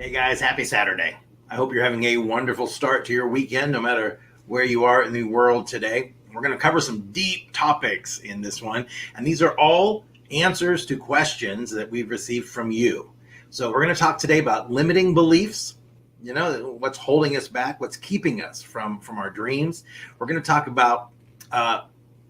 Hey guys, happy Saturday. I hope you're having a wonderful start to your weekend, no matter where you are in the world today. We're going to cover some deep topics in this one, and these are all answers to questions that we've received from you. So we're going to talk today about limiting beliefs, what's holding us back, what's keeping us from our dreams. We're going to talk about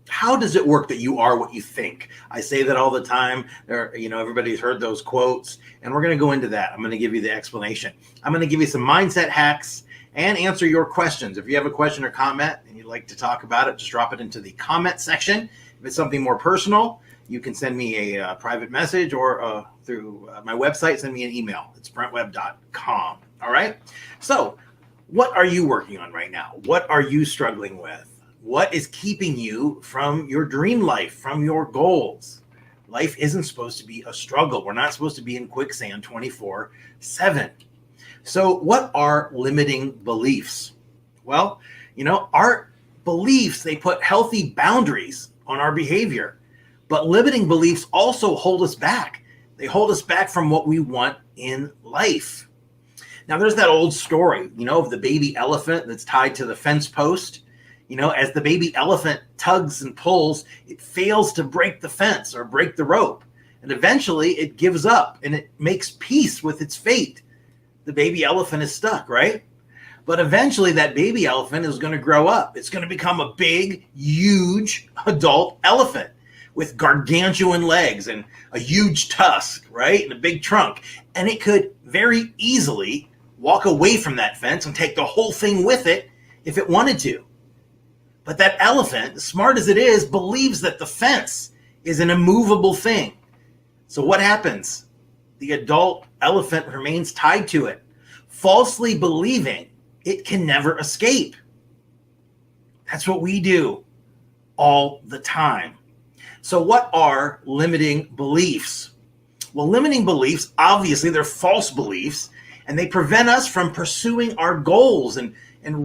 how does it work that you are what you think? I say that all the time. Everybody's heard those quotes, and we're going to go into that. I'm going to give you the explanation. I'm going to give you some mindset hacks and answer your questions. If you have a question or comment and you'd like to talk about it, just drop it into the comment section. If it's something more personal, you can send me a private message or through my website, send me an email. It's brentwebb.com. All right. So what are you working on right now? What are you struggling with? What is keeping you from your dream life, from your goals? Life isn't supposed to be a struggle. We're not supposed to be in quicksand 24/7. So what are limiting beliefs? Well, our beliefs, they put healthy boundaries on our behavior, but limiting beliefs also hold us back. They hold us back from what we want in life. Now, there's that old story, of the baby elephant that's tied to the fence post. As the baby elephant tugs and pulls, it fails to break the fence or break the rope. And eventually it gives up and it makes peace with its fate. The baby elephant is stuck, right? But eventually that baby elephant is going to grow up. It's going to become a big, huge adult elephant with gargantuan legs and a huge tusk, right? And a big trunk. And it could very easily walk away from that fence and take the whole thing with it if it wanted to. But that elephant, as smart as it is, believes that the fence is an immovable thing. So what happens? The adult elephant remains tied to it, falsely believing it can never escape. That's what we do all the time. So what are limiting beliefs? Well, limiting beliefs, obviously, they're false beliefs, and they prevent us from pursuing our goals and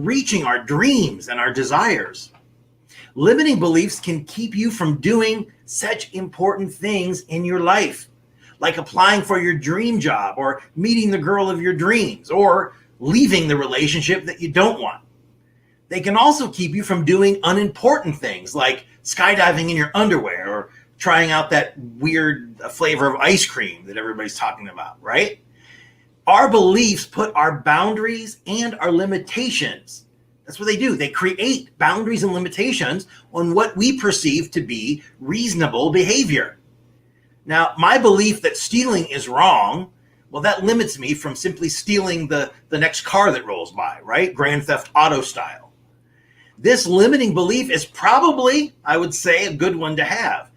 reaching our dreams and our desires. Limiting beliefs can keep you from doing such important things in your life, like applying for your dream job or meeting the girl of your dreams or leaving the relationship that you don't want. They can also keep you from doing unimportant things like skydiving in your underwear or trying out that weird flavor of ice cream that everybody's talking about, right? Our beliefs put our boundaries and our limitations. That's what they do. They create boundaries and limitations on what we perceive to be reasonable behavior. Now, my belief that stealing is wrong, well, that limits me from simply stealing the next car that rolls by, right? Grand Theft Auto style. This limiting belief is probably, I would say, a good one to have.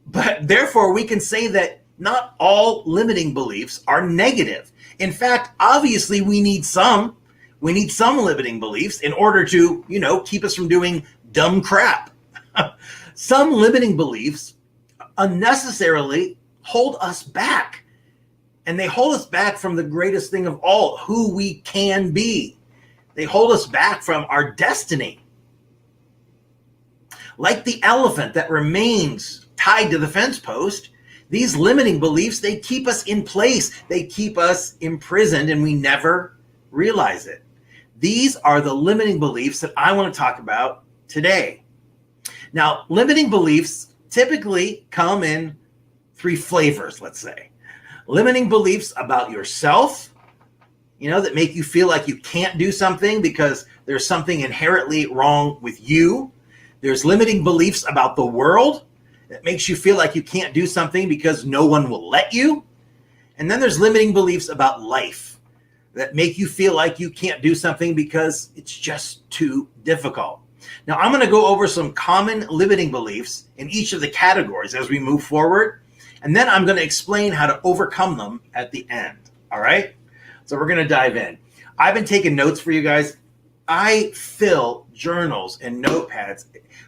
But therefore, we can say that not all limiting beliefs are negative. In fact, obviously, we need some limiting beliefs in order to, keep us from doing dumb crap. Some limiting beliefs unnecessarily hold us back. And they hold us back from the greatest thing of all, who we can be. They hold us back from our destiny. Like the elephant that remains tied to the fence post, these limiting beliefs, they keep us in place. They keep us imprisoned, and we never realize it. These are the limiting beliefs that I want to talk about today. Now, limiting beliefs typically come in three flavors, let's say. Limiting beliefs about yourself, that make you feel like you can't do something because there's something inherently wrong with you. There's limiting beliefs about the world that makes you feel like you can't do something because no one will let you. And then there's limiting beliefs about life that make you feel like you can't do something because it's just too difficult. Now, I'm going to go over some common limiting beliefs in each of the categories as we move forward, and then I'm going to explain how to overcome them at the end. All right? So we're going to dive in. I've been taking notes for you guys. I fill journals and notepads.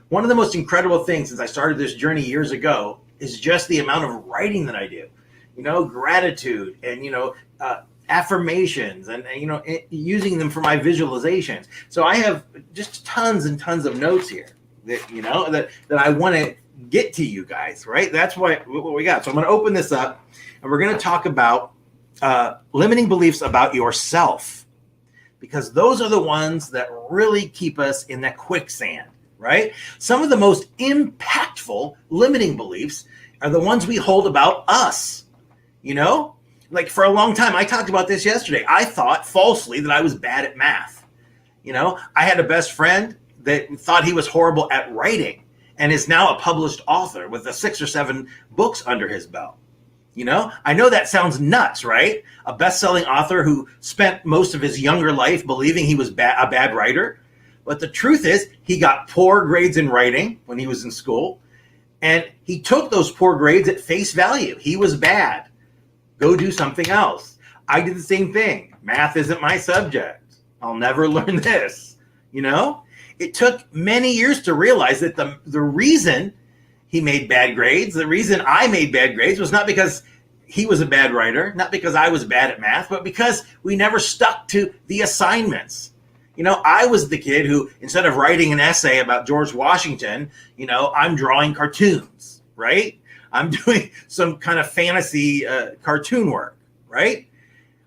One of the most incredible things since I started this journey years ago is just the amount of writing that I do. Gratitude and, affirmations and, using them for my visualizations. So I have just tons and tons of notes here that I want to get to you guys, right? That's what we got. So I'm going to open this up and we're going to talk about limiting beliefs about yourself, because those are the ones that really keep us in that quicksand, right? Some of the most impactful limiting beliefs are the ones we hold about us, you know? Like for a long time, I talked about this yesterday. I thought falsely that I was bad at math. You know, I had a best friend that thought he was horrible at writing and is now a published author with 6 or 7 books under his belt. You know, I know that sounds nuts, right? A best-selling author who spent most of his younger life believing he was a bad writer. But the truth is, he got poor grades in writing when he was in school, and he took those poor grades at face value. He was bad. Go do something else. I did the same thing. Math isn't my subject. I'll never learn this. You know, it took many years to realize that the reason he made bad grades, the reason I made bad grades was not because he was a bad writer, not because I was bad at math, but because we never stuck to the assignments. You know, I was the kid who, instead of writing an essay about George Washington, you know, I'm drawing cartoons, right? I'm doing some kind of fantasy cartoon work, right?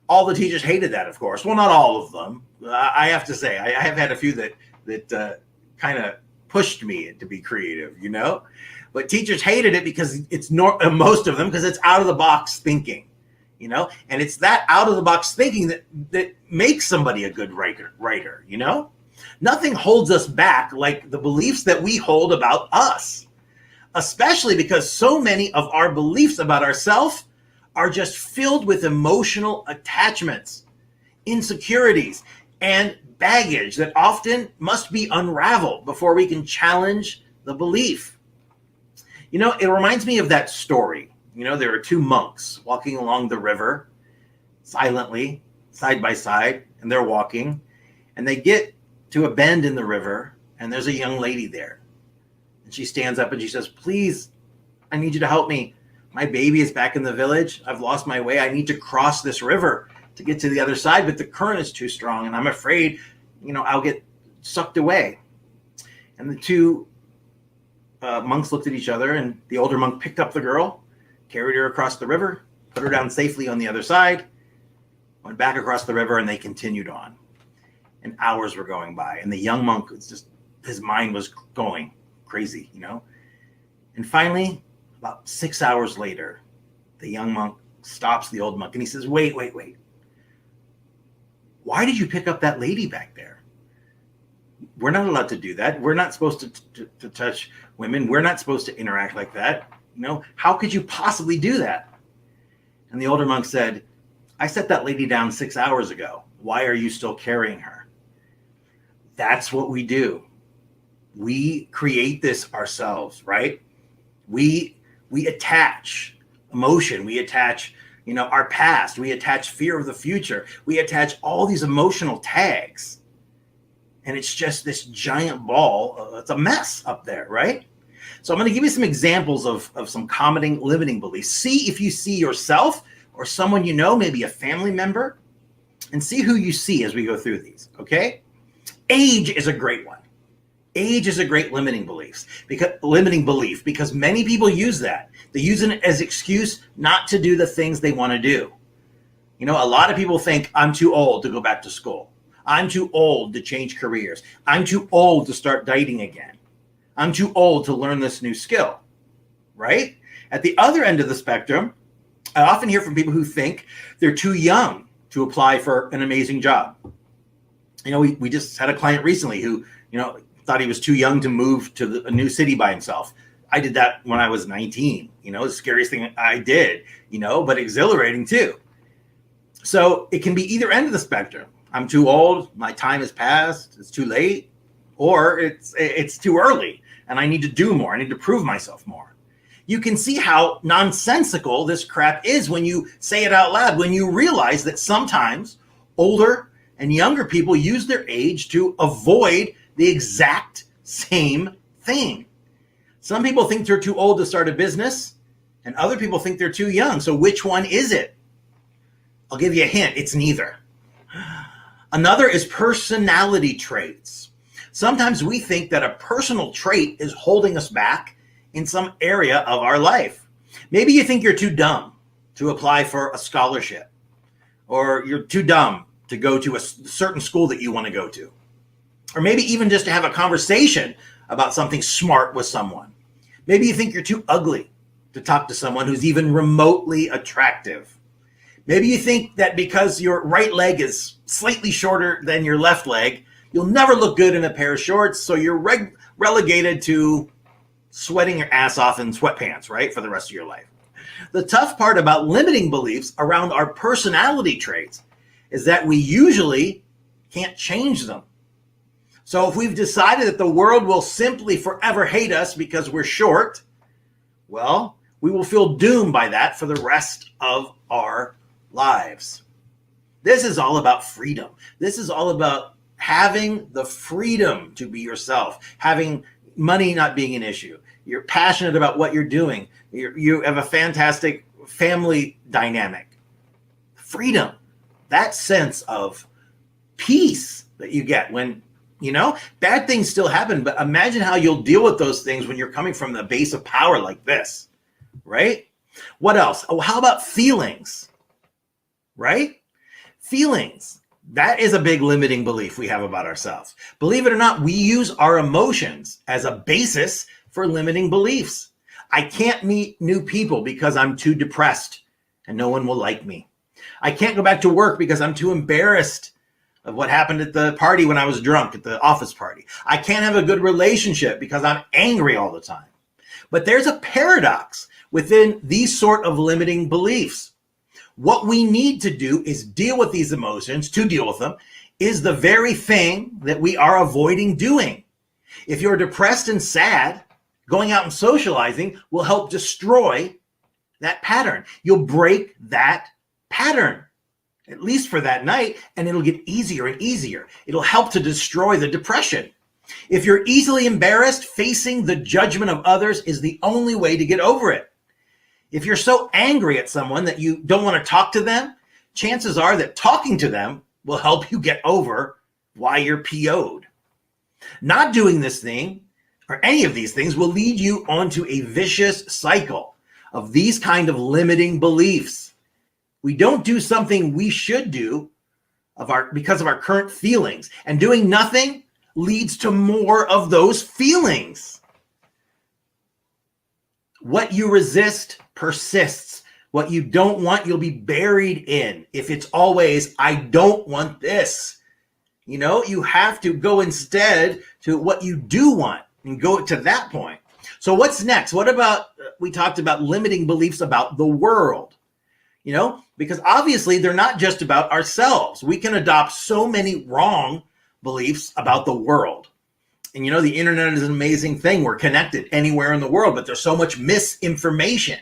All the teachers hated that, of course. Well, not all of them. I have to say, I have had a few that kind of pushed me to be creative, you know? But teachers hated it because it's most of them, because it's out of the box thinking, you know? And it's that out of the box thinking that makes somebody a good writer, you know? Nothing holds us back like the beliefs that we hold about us, especially because so many of our beliefs about ourselves are just filled with emotional attachments, insecurities, and baggage that often must be unraveled before we can challenge the belief. You know, it reminds me of that story. You know, there are 2 monks walking along the river silently, side by side, and they're walking, and they get to a bend in the river, and there's a young lady there. And she stands up and she says, "Please, I need you to help me. My baby is back in the village. I've lost my way. I need to cross this river to get to the other side, but the current is too strong, and I'm afraid, you know, I'll get sucked away." And the 2 monks looked at each other, and the older monk picked up the girl, carried her across the river, put her down safely on the other side, went back across the river, and they continued on. And hours were going by, and the young monk was just, his mind was going crazy, you know? And finally, about 6 hours later, the young monk stops the old monk, and he says, wait. Why did you pick up that lady back there? We're not allowed to do that. We're not supposed to touch women. We're not supposed to interact like that. You know, how could you possibly do that? And the older monk said, I set that lady down 6 hours ago. Why are you still carrying her? That's what we do. We create this ourselves, right? We attach emotion. We attach, you know, our past. We attach fear of the future. We attach all these emotional tags. And it's just this giant ball. It's a mess up there, right? So I'm going to give you some examples of some common limiting beliefs. See if you see yourself or someone you know, maybe a family member, and see who you see as we go through these, okay? Age is a great one. Age is a great limiting belief because many people use that. They use it as excuse not to do the things they want to do. You know, a lot of people think, I'm too old to go back to school. I'm too old to change careers. I'm too old to start dieting again. I'm too old to learn this new skill, right? At the other end of the spectrum, I often hear from people who think they're too young to apply for an amazing job. You know, we just had a client recently who, you know, thought he was too young to move to a new city by himself. I did that when I was 19, you know, the scariest thing I did, you know, but exhilarating too. So it can be either end of the spectrum. I'm too old, my time has passed, it's too late, or it's too early and I need to do more. I need to prove myself more. You can see how nonsensical this crap is when you say it out loud, when you realize that sometimes older and younger people use their age to avoid the exact same thing. Some people think they're too old to start a business, and other people think they're too young. So which one is it? I'll give you a hint. It's neither. Another is personality traits. Sometimes we think that a personal trait is holding us back in some area of our life. Maybe you think you're too dumb to apply for a scholarship. or you're too dumb to go to a certain school that you want to go to, or maybe even just to have a conversation about something smart with someone. Maybe you think you're too ugly to talk to someone who's even remotely attractive. Maybe you think that because your right leg is slightly shorter than your left leg, you'll never look good in a pair of shorts, so you're relegated to sweating your ass off in sweatpants, right, for the rest of your life. The tough part about limiting beliefs around our personality traits is that we usually can't change them. So if we've decided that the world will simply forever hate us because we're short, well, we will feel doomed by that for the rest of our lives. This is all about freedom. This is all about having the freedom to be yourself, having money not being an issue. You're passionate about what you're doing. You have a fantastic family dynamic. Freedom, that sense of peace that you get when, bad things still happen, but imagine how you'll deal with those things when you're coming from the base of power like this, right? What else? Oh, how about feelings, right? Feelings. That is a big limiting belief we have about ourselves. Believe it or not, we use our emotions as a basis for limiting beliefs. I can't meet new people because I'm too depressed and no one will like me. I can't go back to work because I'm too embarrassed of what happened at the party when I was drunk at the office party. I can't have a good relationship because I'm angry all the time. But there's a paradox within these sort of limiting beliefs. What we need to do is deal with these emotions. To deal with them is the very thing that we are avoiding doing. If you're depressed and sad, going out and socializing will help destroy that pattern. You'll break that pattern, at least for that night, and it'll get easier and easier. It'll help to destroy the depression. If you're easily embarrassed, facing the judgment of others is the only way to get over it. If you're so angry at someone that you don't want to talk to them, chances are that talking to them will help you get over why you're PO'd. Not doing this thing or any of these things will lead you onto a vicious cycle of these kind of limiting beliefs. We don't do something we should do because of our current feelings, and doing nothing leads to more of those feelings. What you resist persists. What you don't want, you'll be buried in. If it's always, I don't want this, you have to go instead to what you do want and go to that point. So what's next? What about, we talked about limiting beliefs about the world, because obviously they're not just about ourselves. We can adopt so many wrong beliefs about the world. And the internet is an amazing thing. We're connected anywhere in the world, but there's so much misinformation.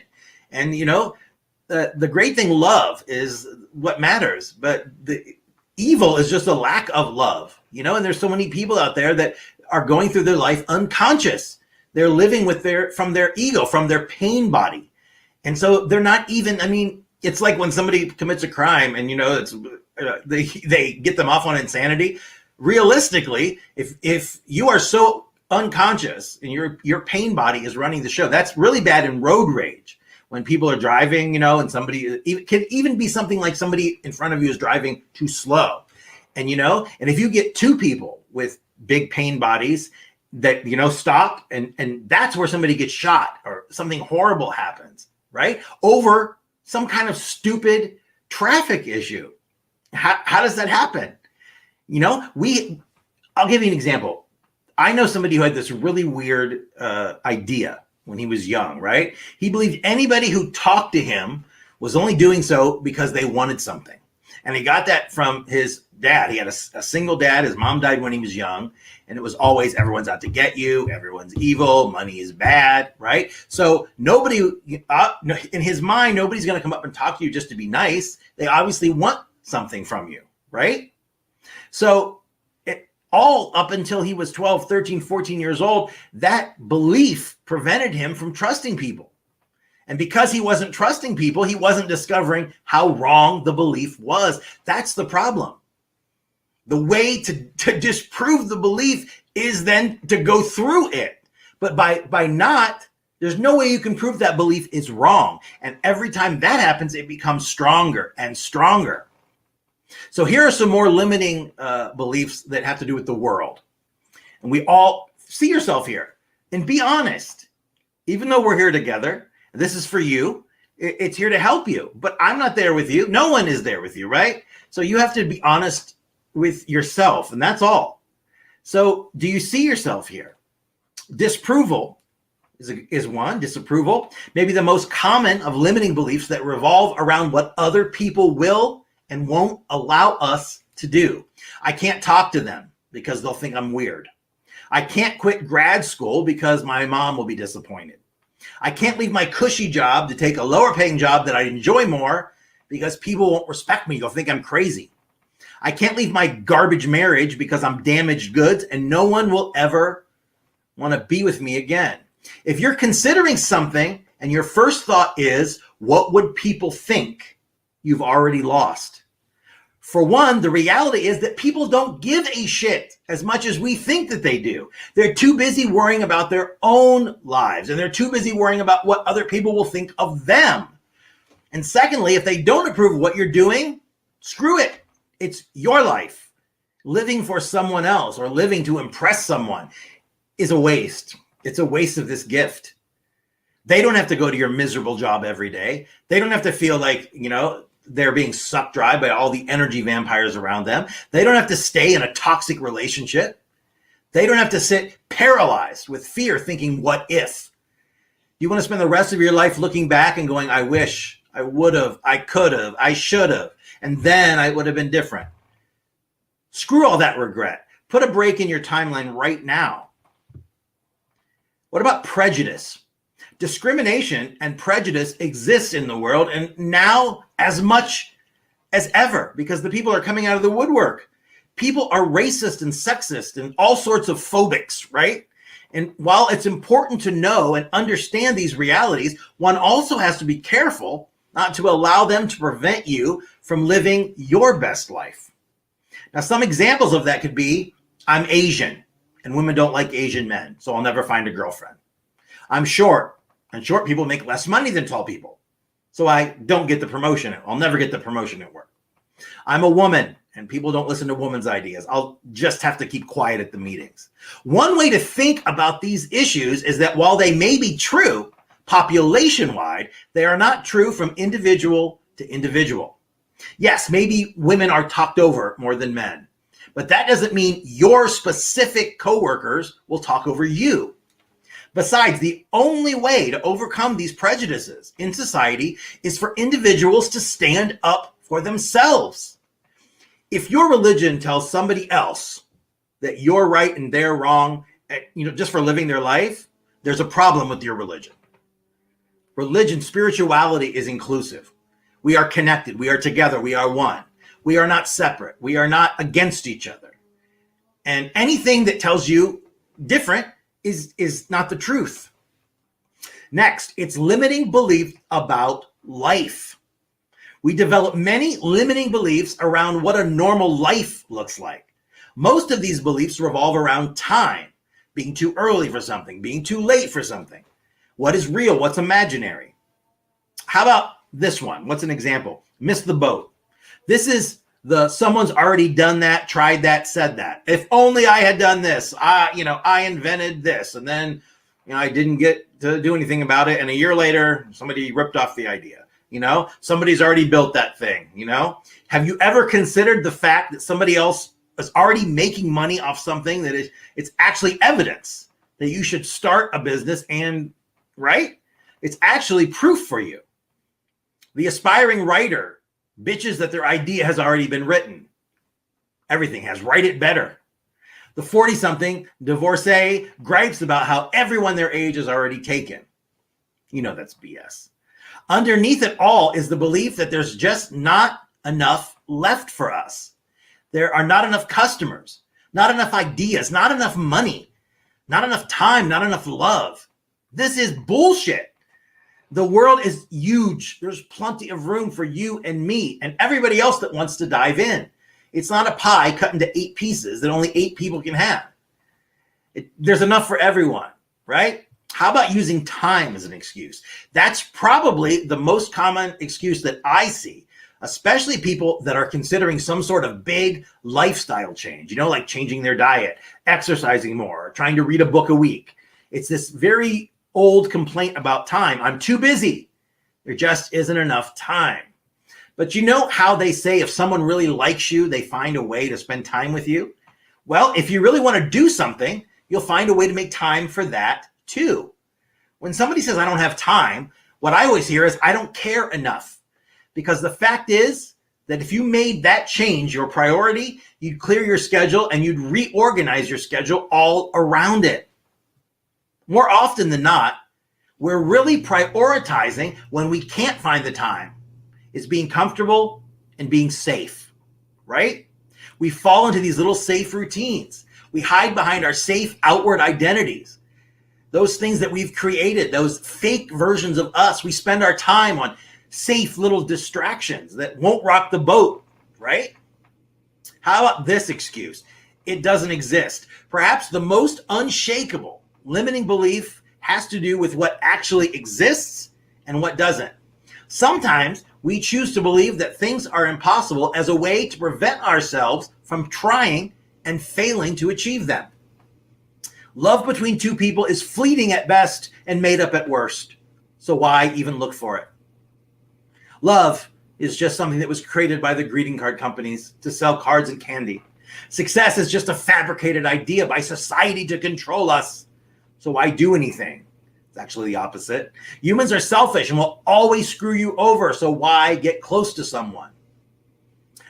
And, the great thing, love is what matters, but the evil is just a lack of love, and there's so many people out there that are going through their life unconscious. They're living from their ego, from their pain body. And so they're not even, it's like when somebody commits a crime and, they get them off on insanity. Realistically, if you are so unconscious and your pain body is running the show, that's really bad in road rage. When people are driving, and somebody can even be something like somebody in front of you is driving too slow. And, and if you get two people with big pain bodies that, stop and that's where somebody gets shot or something horrible happens, right? Over some kind of stupid traffic issue. How does that happen? I'll give you an example. I know somebody who had this really weird idea when he was young, right? He believed anybody who talked to him was only doing so because they wanted something. And he got that from his dad. He had a single dad. His mom died when he was young. And it was always, everyone's out to get you. Everyone's evil. Money is bad, right? So nobody, in his mind, nobody's going to come up and talk to you just to be nice. They obviously want something from you, right? So all up until he was 12, 13, 14 years old, that belief prevented him from trusting people. And because he wasn't trusting people, he wasn't discovering how wrong the belief was. That's the problem. The way to disprove the belief is then to go through it. But by not, there's no way you can prove that belief is wrong. And every time that happens, it becomes stronger and stronger. So here are some more limiting beliefs that have to do with the world. And we all see yourself here and be honest. Even though we're here together, this is for you. It's here to help you, but I'm not there with you. No one is there with you, right? So you have to be honest with yourself, and that's all. So do you see yourself here? Disapproval is one. Disapproval, maybe the most common of limiting beliefs that revolve around what other people will and won't allow us to do. I can't talk to them because they'll think I'm weird. I can't quit grad school because my mom will be disappointed. I can't leave my cushy job to take a lower paying job that I enjoy more because people won't respect me. They'll think I'm crazy. I can't leave my garbage marriage because I'm damaged goods and no one will ever want to be with me again. If you're considering something and your first thought is, what would people think? You've already lost. For one, the reality is that people don't give a shit as much as we think that they do. They're too busy worrying about their own lives, and they're too busy worrying about what other people will think of them. And secondly, if they don't approve of what you're doing, screw it. It's your life. Living for someone else or living to impress someone is a waste. It's a waste of this gift. They don't have to go to your miserable job every day. They don't have to feel like, they're being sucked dry by all the energy vampires around them. They don't have to stay in a toxic relationship. They don't have to sit paralyzed with fear thinking, what if? You want to spend the rest of your life looking back and going, I wish, I would have, I could have, I should have, and then I would have been different. Screw all that regret. Put a break in your timeline right now. What about prejudice? Discrimination and prejudice exists in the world, and now as much as ever, because the people are coming out of the woodwork. People are racist and sexist and all sorts of phobics, right? And while it's important to know and understand these realities, one also has to be careful not to allow them to prevent you from living your best life. Now, some examples of that could be, I'm Asian and women don't like Asian men, so I'll never find a girlfriend. I'm short, and short people make less money than tall people, so I don't get the promotion. I'll never get the promotion at work. I'm a woman, and people don't listen to women's ideas. I'll just have to keep quiet at the meetings. One way to think about these issues is that while they may be true population-wide, they are not true from individual to individual. Yes, maybe women are talked over more than men, but that doesn't mean your specific coworkers will talk over you. Besides, the only way to overcome these prejudices in society is for individuals to stand up for themselves. If your religion tells somebody else that you're right and they're wrong, just for living their life, there's a problem with your religion. Religion, spirituality is inclusive. We are connected. We are together. We are one. We are not separate. We are not against each other. And anything that tells you different is not the truth. Next, it's limiting belief about life. We develop many limiting beliefs around what a normal life looks like. Most of these beliefs revolve around time, being too early for something, being too late for something. What is real? What's imaginary? How about this one? What's an example? Miss the boat. This is someone's already done that, tried that, said that. If only I had done this, I invented this, and then, I didn't get to do anything about it. And a year later, somebody ripped off the idea. Somebody's already built that thing. Have you ever considered the fact that somebody else is already making money off something that it's actually evidence that you should start a business and, right? It's actually proof for you. The aspiring writer bitches that their idea has already been written. Everything has. Write it better. The 40-something divorcee gripes about how everyone their age is already taken. That's BS. Underneath it all is the belief that there's just not enough left for us. There are not enough customers, not enough ideas, not enough money, not enough time, not enough love. This is bullshit. The world is huge. There's plenty of room for you and me and everybody else that wants to dive in. It's not a pie cut into 8 pieces that only 8 people can have. There's enough for everyone, right? How about using time as an excuse? That's probably the most common excuse that I see. especially people that are considering some sort of big lifestyle change, like changing their diet, exercising more, trying to read a book a week. It's this very old complaint about time. I'm too busy. There just isn't enough time. But you know how they say if someone really likes you, they find a way to spend time with you? Well, if you really want to do something, you'll find a way to make time for that too. When somebody says, I don't have time, what I always hear is, I don't care enough. Because the fact is that if you made that change your priority, you'd clear your schedule and you'd reorganize your schedule all around it. More often than not, we're really prioritizing when we can't find the time. It's being comfortable and being safe, right? We fall into these little safe routines. We hide behind our safe outward identities. Those things that we've created, those fake versions of us, we spend our time on safe little distractions that won't rock the boat, right? How about this excuse? It doesn't exist. Perhaps the most unshakable limiting belief has to do with what actually exists and what doesn't. Sometimes we choose to believe that things are impossible as a way to prevent ourselves from trying and failing to achieve them. Love between two people is fleeting at best and made up at worst. So why even look for it? Love is just something that was created by the greeting card companies to sell cards and candy. Success is just a fabricated idea by society to control us. So why do anything? It's actually the opposite. Humans are selfish and will always screw you over. So why get close to someone?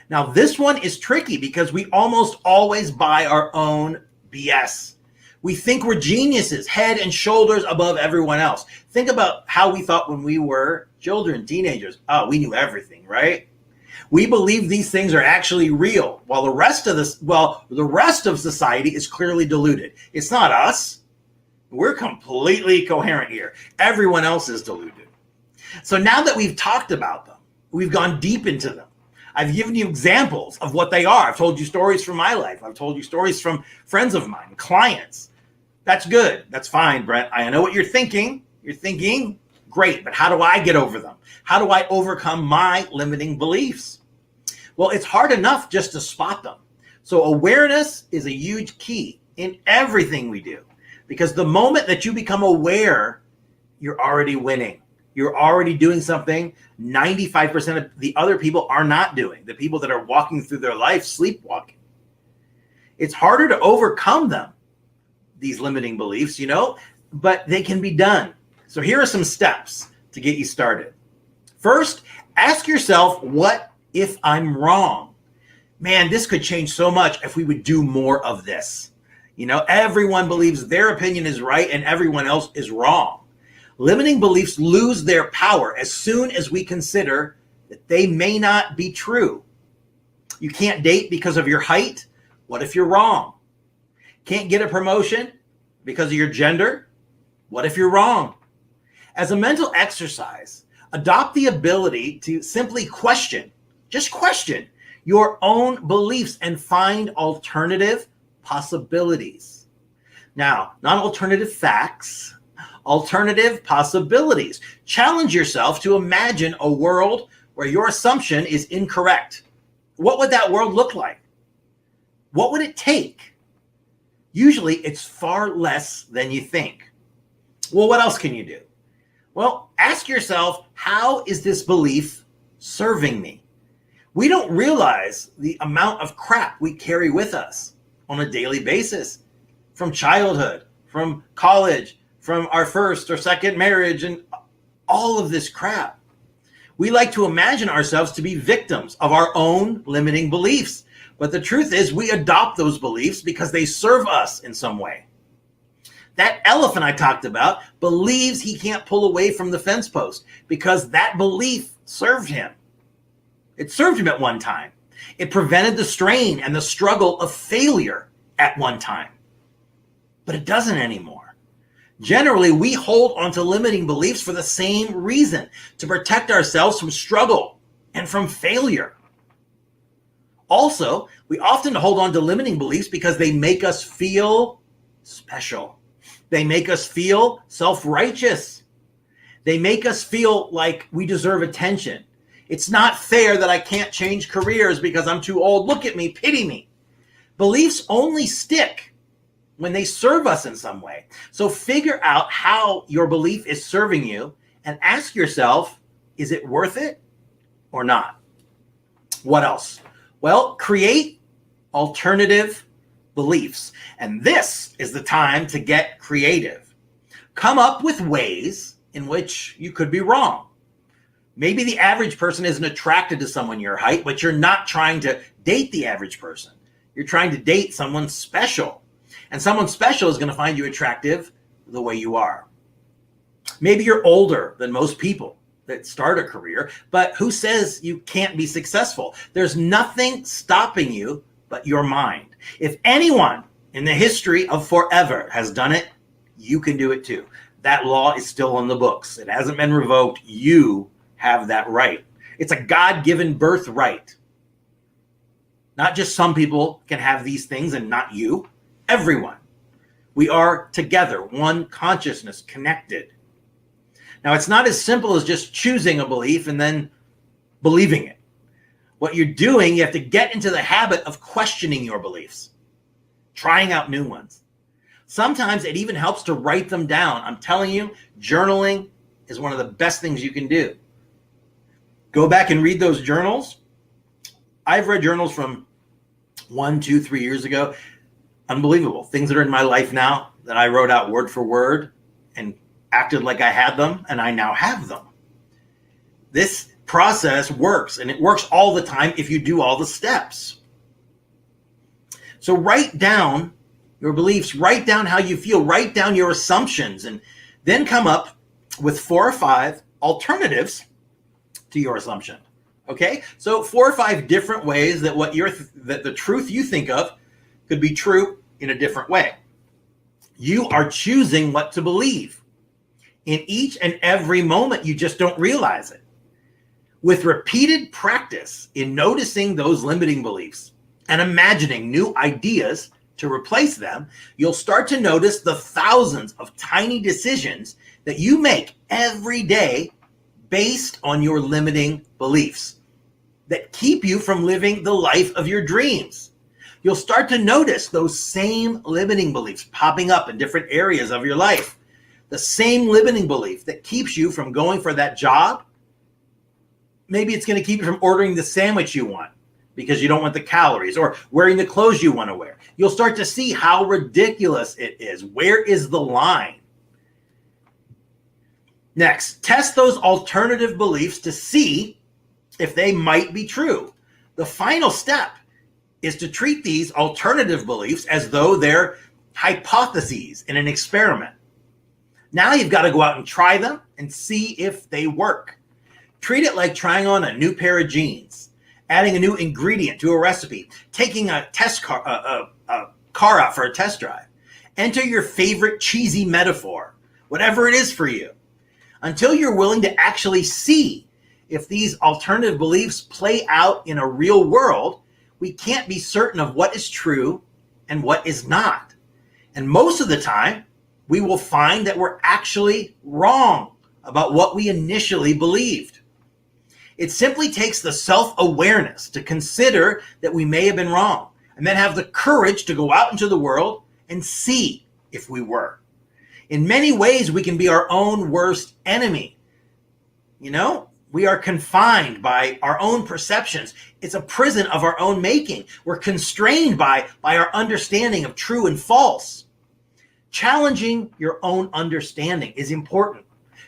Now, this one is tricky because we almost always buy our own BS. We think we're geniuses, head and shoulders above everyone else. Think about how we thought when we were children, teenagers. Oh, we knew everything, right? We believe these things are actually real, while the rest of society is clearly deluded. It's not us. We're completely coherent here. Everyone else is deluded. So now that we've talked about them, we've gone deep into them. I've given you examples of what they are. I've told you stories from my life. I've told you stories from friends of mine, clients. That's good. That's fine, Brent. I know what you're thinking. You're thinking, great, but how do I get over them? How do I overcome my limiting beliefs? Well, it's hard enough just to spot them. So awareness is a huge key in everything we do. Because the moment that you become aware, you're already winning. You're already doing something 95% of the other people are not doing. The people that are walking through their life sleepwalking. It's harder to overcome them, these limiting beliefs, but they can be done. So here are some steps to get you started. First, ask yourself, what if I'm wrong? Man, this could change so much if we would do more of this. Everyone believes their opinion is right and everyone else is wrong. Limiting beliefs lose their power as soon as we consider that they may not be true. You can't date because of your height. What if you're wrong? Can't get a promotion because of your gender. What if you're wrong? As a mental exercise, adopt the ability to simply just question your own beliefs and find alternative possibilities. Now, not alternative facts, alternative possibilities. Challenge yourself to imagine a world where your assumption is incorrect. What would that world look like? What would it take? Usually it's far less than you think. Well, what else can you do? Well, ask yourself, how is this belief serving me? We don't realize the amount of crap we carry with us on a daily basis, from childhood, from college, from our first or second marriage, and all of this crap. We like to imagine ourselves to be victims of our own limiting beliefs. But the truth is, we adopt those beliefs because they serve us in some way. That elephant I talked about believes he can't pull away from the fence post because that belief served him. It served him at one time. It prevented the strain and the struggle of failure at one time. But it doesn't anymore. Generally, we hold onto limiting beliefs for the same reason, to protect ourselves from struggle and from failure. Also, we often hold on to limiting beliefs because they make us feel special. They make us feel self-righteous. They make us feel like we deserve attention. It's not fair that I can't change careers because I'm too old. Look at me, pity me. Beliefs only stick when they serve us in some way. So figure out how your belief is serving you and ask yourself, is it worth it or not? What else? Well, create alternative beliefs. And this is the time to get creative. Come up with ways in which you could be wrong. Maybe the average person isn't attracted to someone your height, but you're not trying to date the average person. You're trying to date someone special. And someone special is going to find you attractive the way you are. Maybe you're older than most people that start a career, but who says you can't be successful? There's nothing stopping you but your mind. If anyone in the history of forever has done it, you can do it too. That law is still on the books. It hasn't been revoked. You have that right. It's a God-given birthright. Not just some people can have these things and not you. Everyone. We are together, one consciousness, connected. Now, it's not as simple as just choosing a belief and then believing it. What you're doing, you have to get into the habit of questioning your beliefs, trying out new ones. Sometimes it even helps to write them down. I'm telling you, journaling is one of the best things you can do. Go back and read those journals. I've read journals from 1, 2, 3 years ago. Unbelievable. Things that are in my life now that I wrote out word for word and acted like I had them, and I now have them. This process works, and it works all the time if you do all the steps. So write down your beliefs, write down how you feel, write down your assumptions, and then come up with 4 or 5 alternatives to your assumption. Okay? So 4 or 5 different ways that that the truth you think of could be true in a different way. You are choosing what to believe. In each and every moment, you just don't realize it. With repeated practice in noticing those limiting beliefs and imagining new ideas to replace them, you'll start to notice the thousands of tiny decisions that you make every day based on your limiting beliefs that keep you from living the life of your dreams. You'll start to notice those same limiting beliefs popping up in different areas of your life. The same limiting belief that keeps you from going for that job. Maybe it's going to keep you from ordering the sandwich you want because you don't want the calories, or wearing the clothes you want to wear. You'll start to see how ridiculous it is. Where is the line? Next, test those alternative beliefs to see if they might be true. The final step is to treat these alternative beliefs as though they're hypotheses in an experiment. Now you've got to go out and try them and see if they work. Treat it like trying on a new pair of jeans, adding a new ingredient to a recipe, taking a car out for a test drive. Enter your favorite cheesy metaphor, whatever it is for you, until you're willing to actually see if these alternative beliefs play out in a real world. We can't be certain of what is true and what is not. And most of the time, we will find that we're actually wrong about what we initially believed. It simply takes the self-awareness to consider that we may have been wrong, and then have the courage to go out into the world and see if we were. In many ways, we can be our own worst enemy. You know, we are confined by our own perceptions. It's a prison of our own making. We're constrained by our understanding of true and false. Challenging your own understanding is important.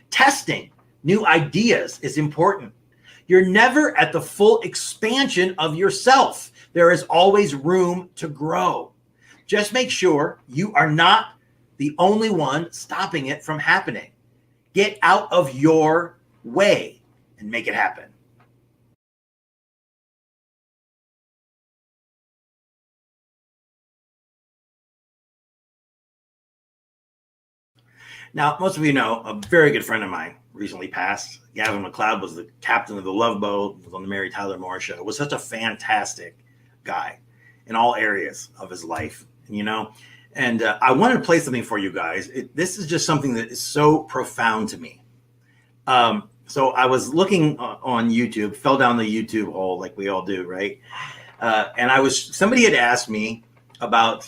Testing new ideas is important. You're never at the full expansion of yourself. There is always room to grow. Just make sure you are not the only one stopping it from happening. Get out of your way and make it happen. Now, most of you know, a very good friend of mine recently passed. Gavin MacLeod was the captain of the Love Boat, was on the Mary Tyler Moore show, was such a fantastic guy in all areas of his life, you know. And I wanted to play something for you guys. This is just something that is so profound to me. So I was looking on YouTube, fell down the YouTube hole like we all do, right? And somebody had asked me about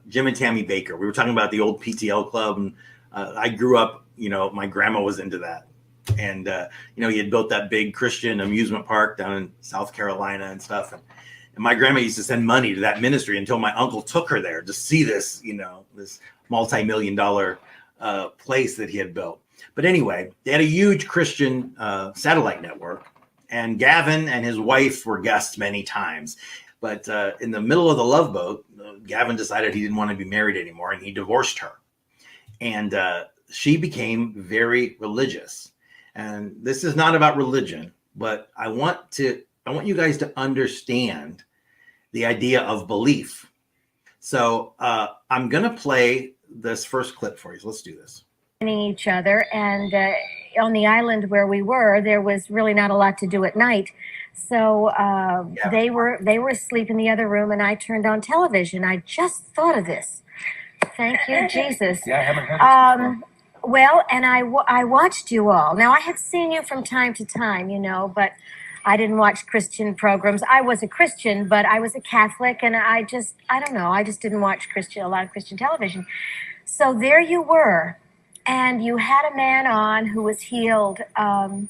Jim and Tammy Bakker. We were talking about the old PTL Club, and I grew up, my grandma was into that. And, he had built that big Christian amusement park down in South Carolina and stuff. And my grandma used to send money to that ministry until my uncle took her there to see this, this multi-million-dollar place that he had built. But anyway, they had a huge Christian satellite network, and Gavin and his wife were guests many times. But in the middle of the Love Boat, Gavin decided he didn't want to be married anymore, and he divorced her. And she became very religious. And this is not about religion, but I want you guys to understand the idea of belief. So I'm going to play this first clip for you. So let's do this. Each other, and on the island where we were, there was really not a lot to do at night. So they were asleep in the other room, and I turned on television. I just thought of this. Thank you, Jesus. Yeah, I haven't heard it. Well, and I watched you all. Now, I had seen you from time to time, but I didn't watch Christian programs. I was a Christian, but I was a Catholic, and I don't know, I just didn't watch a lot of Christian television. So there you were, and you had a man on who was healed I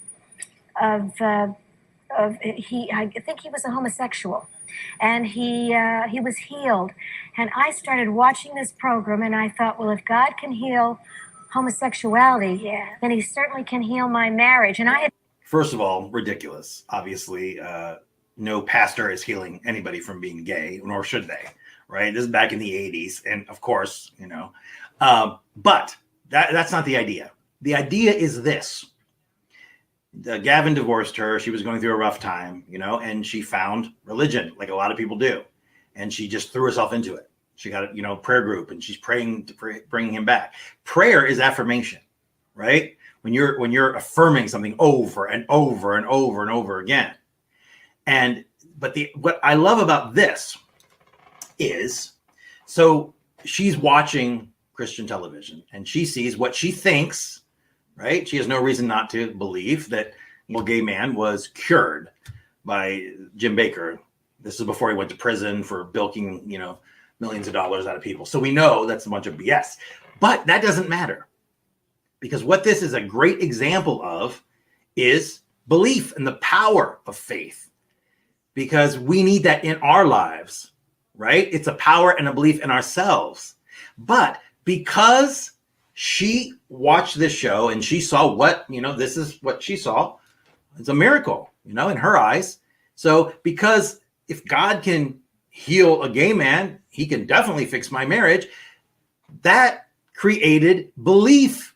think he was a homosexual, and he was healed. And I started watching this program, and I thought, well, if God can heal homosexuality, then he certainly can heal my marriage. And I had... First of all, ridiculous. Obviously, no pastor is healing anybody from being gay, nor should they, right? This is back in the 80s. And of course, but that's not the idea. The idea is this. Gavin divorced her. She was going through a rough time, and she found religion like a lot of people do. And she just threw herself into it. She got a, prayer group, and she's praying to bring him back. Prayer is affirmation, right? When you're affirming something over and over and over and over again. But what I love about this is, so she's watching Christian television, and she sees what she thinks, right? She has no reason not to believe that a gay man was cured by Jim Bakker. This is before he went to prison for bilking, millions of dollars out of people. So we know that's a bunch of BS. But that doesn't matter, because what this is a great example of is belief and the power of faith, because we need that in our lives, right? It's a power and a belief in ourselves. But because she watched this show and she saw what, this is what she saw, it's a miracle, in her eyes. So because if God can heal a gay man, he can definitely fix my marriage. That created belief.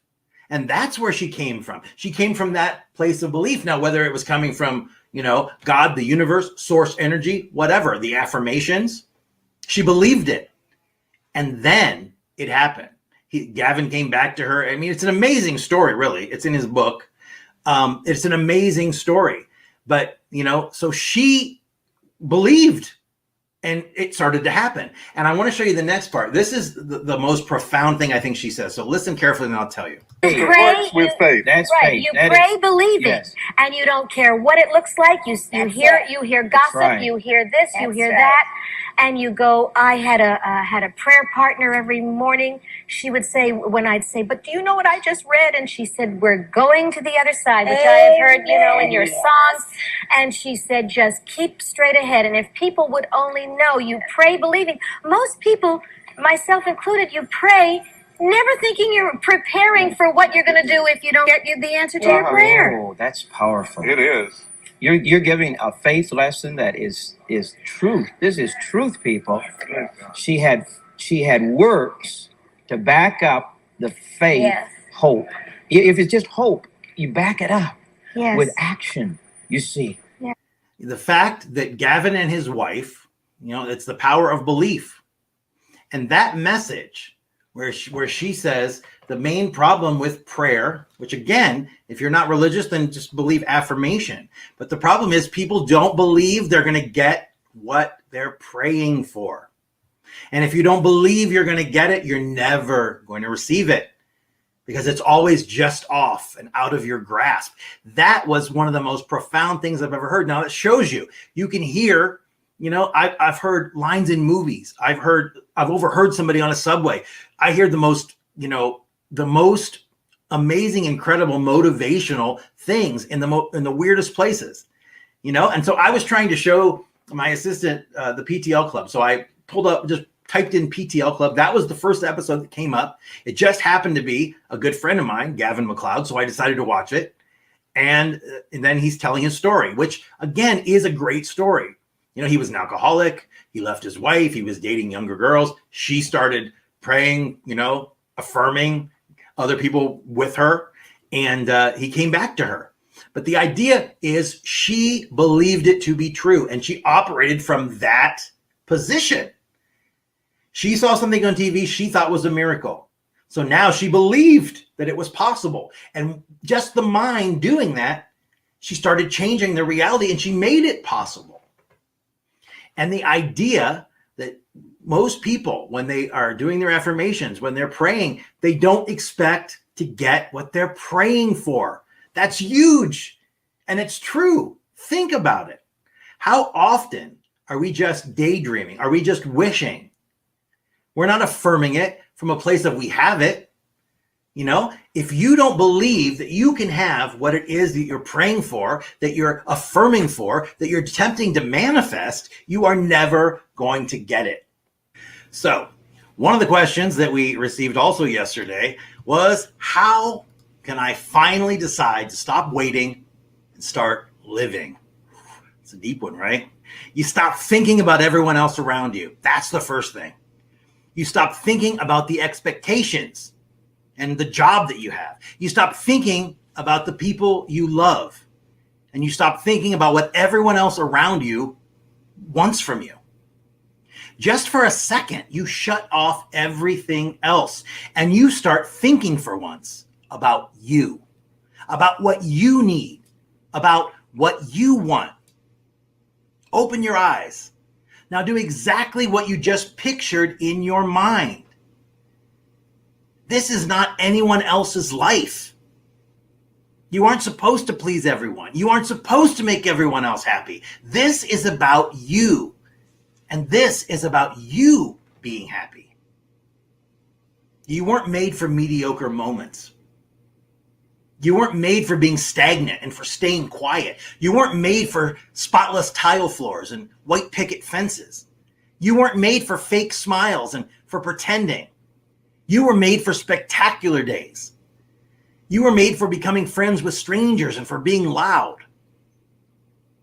And that's where she came from. She came from that place of belief. Now, whether it was coming from, God, the universe, source energy, whatever, the affirmations, she believed it. And then it happened. Gavin came back to her. I mean, it's an amazing story, really. It's in his book. It's an amazing story. But, so she believed, and it started to happen. And I want to show you the next part. This is the most profound thing I think she says. So listen carefully, and I'll tell you. You pray with faith. That's right. faith. You that pray is, believing, yes. And you don't care what it looks like. You hear gossip. right. You hear this. That's you hear right. that. And you go, I had a prayer partner every morning. She would say, when I'd say, but do you know what I just read? And she said, we're going to the other side, which I have heard, in your songs. And she said, just keep straight ahead. And if people would only know, you pray believing. Most people, myself included, you pray never thinking you're preparing for what you're going to do if you don't get the answer to your prayer. Oh, that's powerful. It is. You're giving a faith lesson that is truth. This is truth, people. She had works to back up the faith, Yes. hope. If it's just hope, you back it up with Yes. action. You see. The fact that Gavin and his wife, it's the power of belief. And that message where she says the main problem with prayer, which again, if you're not religious, then just believe affirmation. But the problem is people don't believe they're going to get what they're praying for. And if you don't believe you're going to get it, you're never going to receive it. because it's always just off and out of your grasp. That was one of the most profound things I've ever heard. Now it shows you can hear, I've heard lines in movies. I've overheard somebody on a subway. I hear the most amazing, incredible, motivational things in the weirdest places, And so I was trying to show my assistant the PTL Club. So I pulled up, just typed in PTL Club. That was the first episode that came up. It just happened to be a good friend of mine, Gavin MacLeod. So I decided to watch it. And then he's telling his story, which again is a great story. He was an alcoholic. He left his wife. He was dating younger girls. She started praying, affirming other people with her. And he came back to her. But the idea is she believed it to be true. And she operated from that position. She saw something on TV she thought was a miracle. So now she believed that it was possible. And just the mind doing that, she started changing the reality and she made it possible. And the idea that most people, when they are doing their affirmations, when they're praying, they don't expect to get what they're praying for. That's huge. And it's true. Think about it. How often are we just daydreaming? Are we just wishing? We're not affirming it from a place of we have it. If you don't believe that you can have what it is that you're praying for, that you're affirming for, that you're attempting to manifest, you are never going to get it. So one of the questions that we received also yesterday was, how can I finally decide to stop waiting and start living? It's a deep one, right? You stop thinking about everyone else around you. That's the first thing. You stop thinking about the expectations and the job that you have. You stop thinking about the people you love. And you stop thinking about what everyone else around you wants from you. Just for a second, you shut off everything else and you start thinking for once about you, about what you need, about what you want. Open your eyes. Now do exactly what you just pictured in your mind. This is not anyone else's life. You aren't supposed to please everyone. You aren't supposed to make everyone else happy. This is about you. And this is about you being happy. You weren't made for mediocre moments. You weren't made for being stagnant and for staying quiet. You weren't made for spotless tile floors and white picket fences. You weren't made for fake smiles and for pretending. You were made for spectacular days. You were made for becoming friends with strangers and for being loud.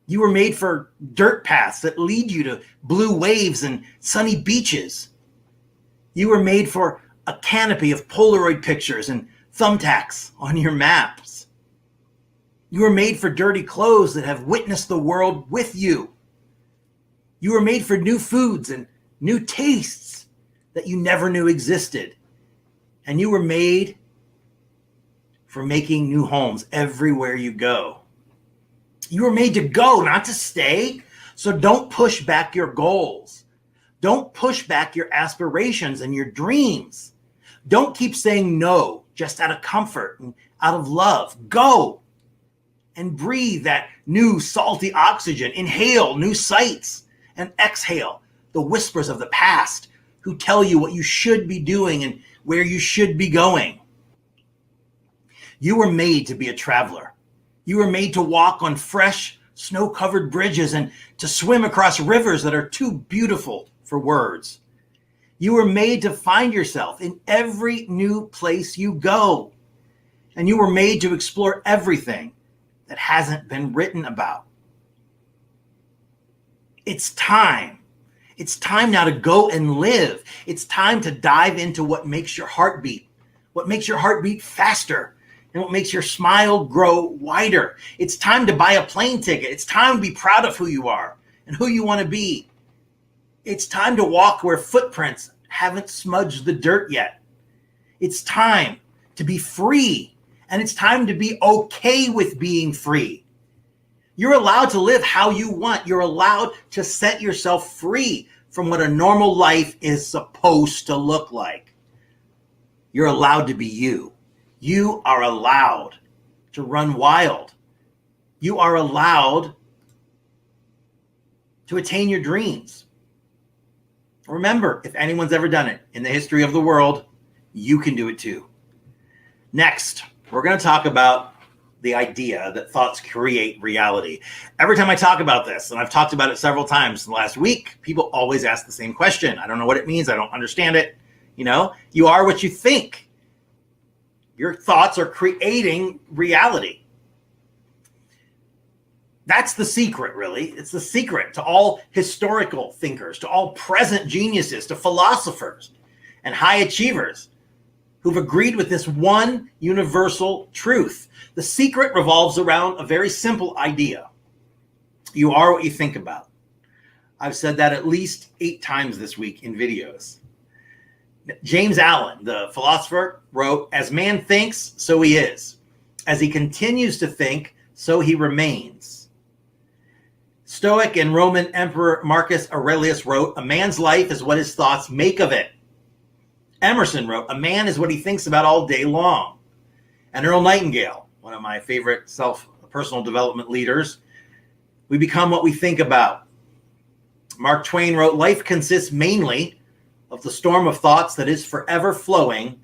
You were made for dirt paths that lead you to blue waves and sunny beaches. You were made for a canopy of Polaroid pictures and thumbtacks on your maps. You were made for dirty clothes that have witnessed the world with you. You were made for new foods and new tastes that you never knew existed. And you were made for making new homes everywhere you go. You were made to go, not to stay. So don't push back your goals. Don't push back your aspirations and your dreams. Don't keep saying no just out of comfort and out of love. Go and breathe that new salty oxygen. Inhale new sights and exhale the whispers of the past who tell you what you should be doing and where you should be going. You were made to be a traveler. You were made to walk on fresh, snow-covered bridges and to swim across rivers that are too beautiful for words. You were made to find yourself in every new place you go. And you were made to explore everything that hasn't been written about. It's time. It's time now to go and live. It's time to dive into what makes your heart beat, what makes your heart beat faster, and what makes your smile grow wider. It's time to buy a plane ticket. It's time to be proud of who you are and who you want to be. It's time to walk where footprints haven't smudged the dirt yet. It's time to be free, and it's time to be okay with being free. You're allowed to live how you want. You're allowed to set yourself free from what a normal life is supposed to look like. You're allowed to be you. You are allowed to run wild. You are allowed to attain your dreams. Remember, if anyone's ever done it in the history of the world, you can do it too. Next, we're going to talk about the idea that thoughts create reality. Every time I talk about this, and I've talked about it several times in the last week, people always ask the same question. I don't know what it means. I don't understand it. You are what you think. Your thoughts are creating reality. That's the secret, really. It's the secret to all historical thinkers, to all present geniuses, to philosophers and high achievers who've agreed with this one universal truth. The secret revolves around a very simple idea. You are what you think about. I've said that at least 8 times this week in videos. James Allen, the philosopher, wrote, "As man thinks, so he is. As he continues to think, so he remains." Stoic and Roman Emperor Marcus Aurelius wrote, "A man's life is what his thoughts make of it." Emerson wrote, "A man is what he thinks about all day long." And Earl Nightingale, one of my favorite personal development leaders, "We become what we think about." Mark Twain wrote, "Life consists mainly of the storm of thoughts that is forever flowing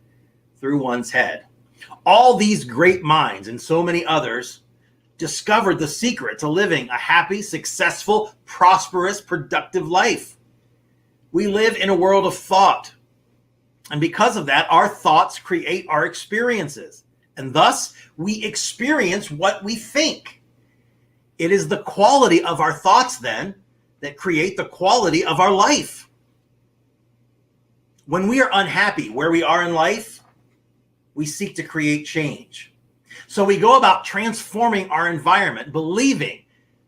through one's head." All these great minds and so many others discovered the secret to living a happy, successful, prosperous, productive life. We live in a world of thought. And because of that, our thoughts create our experiences. And thus, we experience what we think. It is the quality of our thoughts, then, that create the quality of our life. When we are unhappy where we are in life, we seek to create change. So we go about transforming our environment, believing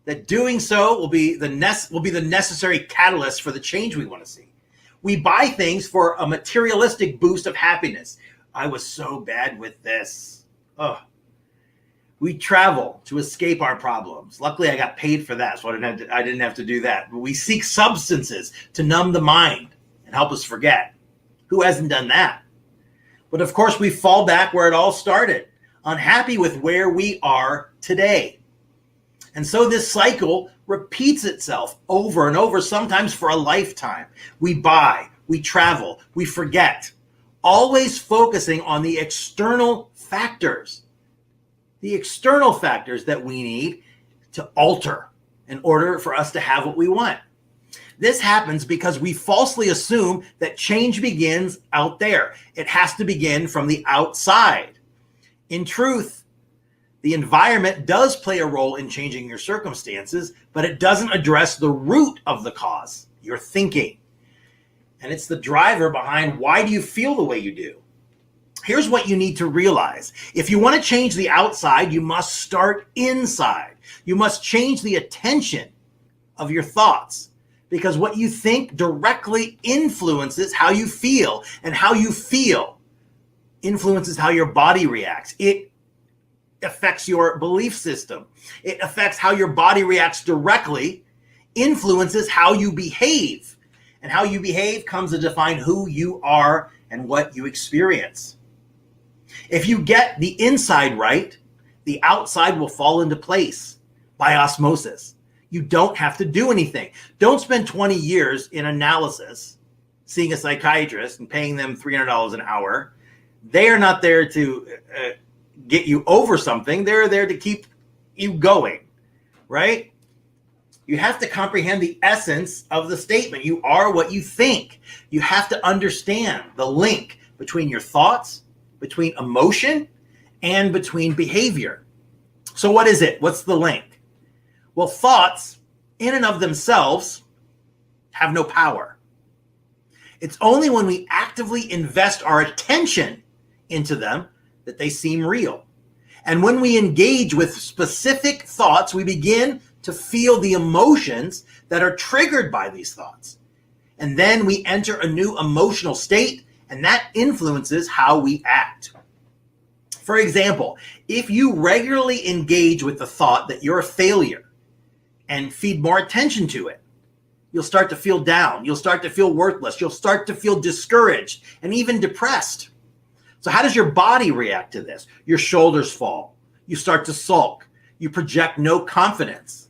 that doing so will be the necessary catalyst for the change we want to see. We buy things for a materialistic boost of happiness. I was so bad with this. Ugh. We travel to escape our problems. Luckily, I got paid for that, so I didn't have to do that. But we seek substances to numb the mind and help us forget. Who hasn't done that? But of course, we fall back where it all started, unhappy with where we are today. And so this cycle repeats itself over and over, sometimes for a lifetime. We buy, we travel, we forget, always focusing on the external factors that we need to alter in order for us to have what we want. This happens because we falsely assume that change begins out there. It has to begin from the outside. In truth, the environment does play a role in changing your circumstances, but it doesn't address the root of the cause, your thinking. And it's the driver behind why do you feel the way you do. Here's what you need to realize. If you want to change the outside, you must start inside. You must change the attention of your thoughts, because what you think directly influences how you feel, and how you feel influences how your body reacts. It affects your belief system. It affects how your body reacts directly, influences how you behave. And how you behave comes to define who you are and what you experience. If you get the inside right, the outside will fall into place by osmosis. You don't have to do anything. Don't spend 20 years in analysis, seeing a psychiatrist and paying them $300 an hour. They are not there to get you over something. They're there to keep you going, right? You have to comprehend the essence of the statement. You are what you think. You have to understand the link between your thoughts, between emotion, and between behavior. So what is it? What's the link? Well, thoughts in and of themselves have no power. It's only when we actively invest our attention into them that they seem real. And when we engage with specific thoughts, we begin to feel the emotions that are triggered by these thoughts. And then we enter a new emotional state, and that influences how we act. For example, if you regularly engage with the thought that you're a failure and feed more attention to it, you'll start to feel down. You'll start to feel worthless. You'll start to feel discouraged and even depressed. So how does your body react to this? Your shoulders fall. You start to sulk. You project no confidence.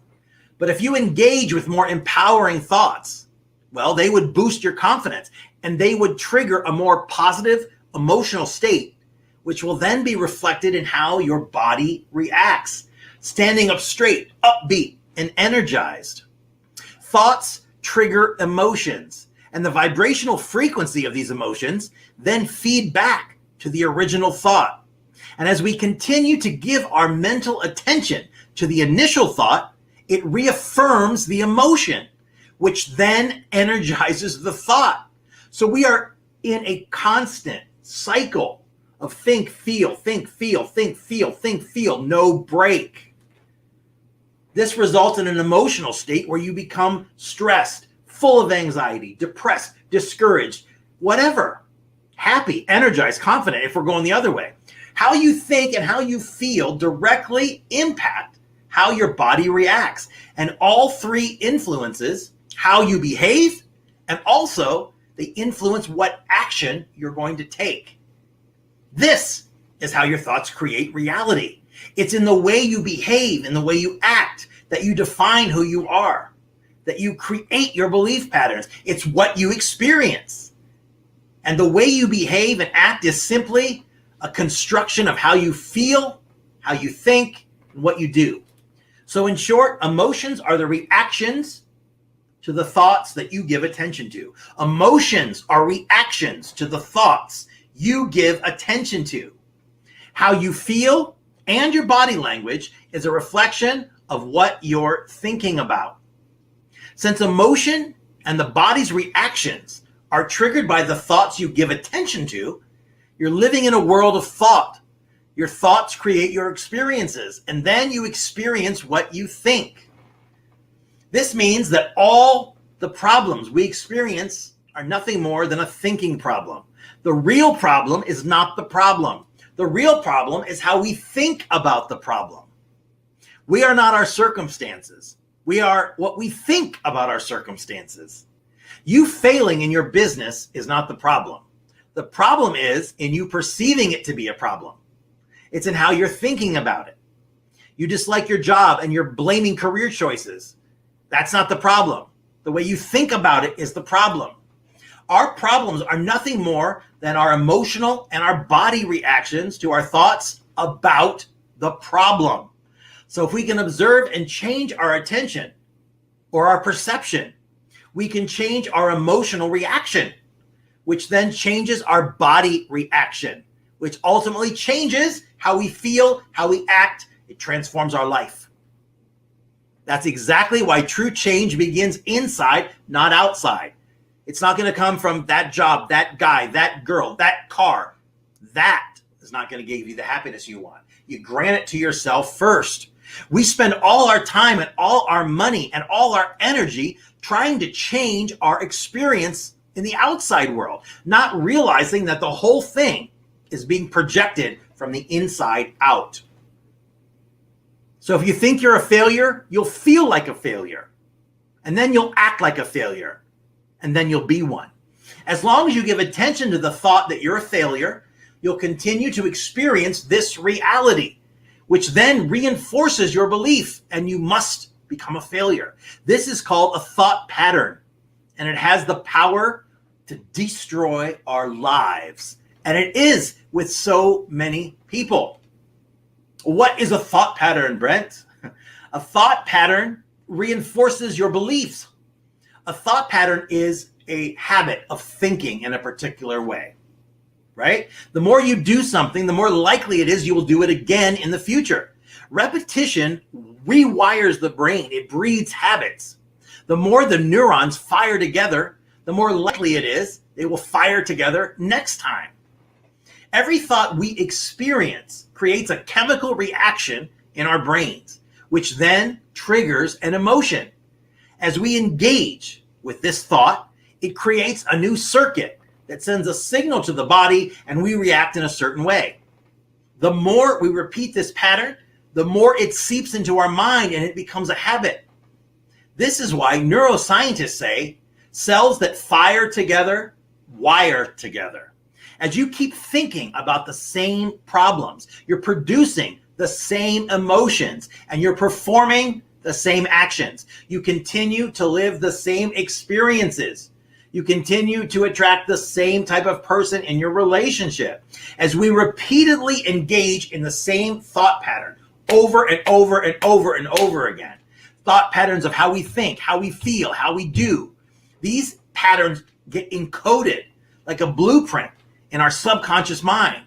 But if you engage with more empowering thoughts, well, they would boost your confidence and they would trigger a more positive emotional state, which will then be reflected in how your body reacts, standing up straight, upbeat, and energized. Thoughts trigger emotions, and the vibrational frequency of these emotions then feed back to the original thought. And as we continue to give our mental attention to the initial thought, it reaffirms the emotion, which then energizes the thought. So we are in a constant cycle of think, feel, think, feel, think, feel, think, feel, no break. This results in an emotional state where you become stressed, full of anxiety, depressed, discouraged, whatever, happy, energized, confident if we're going the other way. How you think and how you feel directly impact how your body reacts. And all three influences how you behave, and also they influence what action you're going to take. This is how your thoughts create reality. It's in the way you behave, in the way you act, that you define who you are, that you create your belief patterns. It's what you experience. And the way you behave and act is simply a construction of how you feel, how you think, and what you do. So in short, emotions are the reactions to the thoughts that you give attention to. Emotions are reactions to the thoughts you give attention to. How you feel and your body language is a reflection of what you're thinking about. Since emotion and the body's reactions are triggered by the thoughts you give attention to, you're living in a world of thought. Your thoughts create your experiences, and then you experience what you think. This means that all the problems we experience are nothing more than a thinking problem. The real problem is not the problem. The real problem is how we think about the problem. We are not our circumstances. We are what we think about our circumstances. You failing in your business is not the problem. The problem is in you perceiving it to be a problem. It's in how you're thinking about it. You dislike your job and you're blaming career choices. That's not the problem. The way you think about it is the problem. Our problems are nothing more than our emotional and our body reactions to our thoughts about the problem. So if we can observe and change our attention or our perception, we can change our emotional reaction, which then changes our body reaction, which ultimately changes how we feel, how we act. It transforms our life. That's exactly why true change begins inside, not outside. It's not going to come from that job, that guy, that girl, that car. That is not going to give you the happiness you want. You grant it to yourself first. We spend all our time and all our money and all our energy trying to change our experience in the outside world, not realizing that the whole thing is being projected from the inside out. So if you think you're a failure, you'll feel like a failure. And then you'll act like a failure. And then you'll be one. As long as you give attention to the thought that you're a failure, you'll continue to experience this reality, which then reinforces your belief and you must become a failure. This is called a thought pattern, and it has the power to destroy our lives. And it is with so many people. What is a thought pattern, Brent? A thought pattern reinforces your beliefs. A thought pattern is a habit of thinking in a particular way, right? The more you do something, the more likely it is you will do it again in the future. Repetition rewires the brain. It breeds habits. The more the neurons fire together, the more likely it is they will fire together next time. Every thought we experience creates a chemical reaction in our brains, which then triggers an emotion. As we engage with this thought, it creates a new circuit that sends a signal to the body and we react in a certain way. The more we repeat this pattern, the more it seeps into our mind and it becomes a habit. This is why neuroscientists say cells that fire together wire together. As you keep thinking about the same problems, you're producing the same emotions and you're performing the same actions. You continue to live the same experiences. You continue to attract the same type of person in your relationship. As we repeatedly engage in the same thought pattern over and over and over and over again, thought patterns of how we think, how we feel, how we do, these patterns get encoded like a blueprint in our subconscious mind.